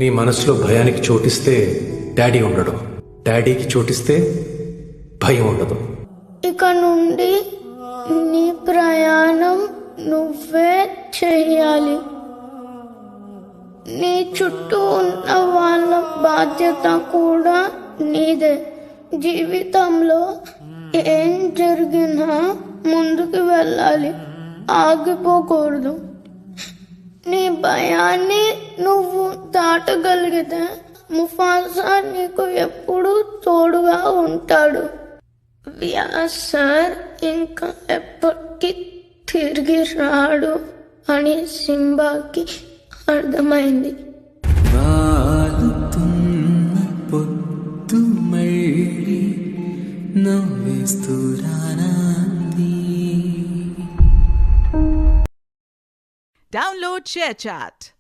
నీ మనసులో భయానికి చోటిస్తే డాడీ ఉండడు, డాడీకి చోటిస్తే భయం ఉండదు. ఇక నుండి నీ ప్రయాణం నువ్వే చెయ్యాలి. నీ చుట్టూ ఉన్న వాళ్ళ బాధ్యత కూడా నీదే. జీవితంలో ఏం జరిగినా ముందుకు వెళ్ళాలి, ఆగిపోకూడదు. నీ భయాన్ని నువ్వు దాటగలిగితే ముఫాసా నీకు ఎప్పుడూ తోడుగా ఉంటాడు. వ్యాస్ సార్ ఇంకా ఎప్పటికీ తిరిగి రాడు అని సింబాకి అర్థమైంది. Download ShareChat.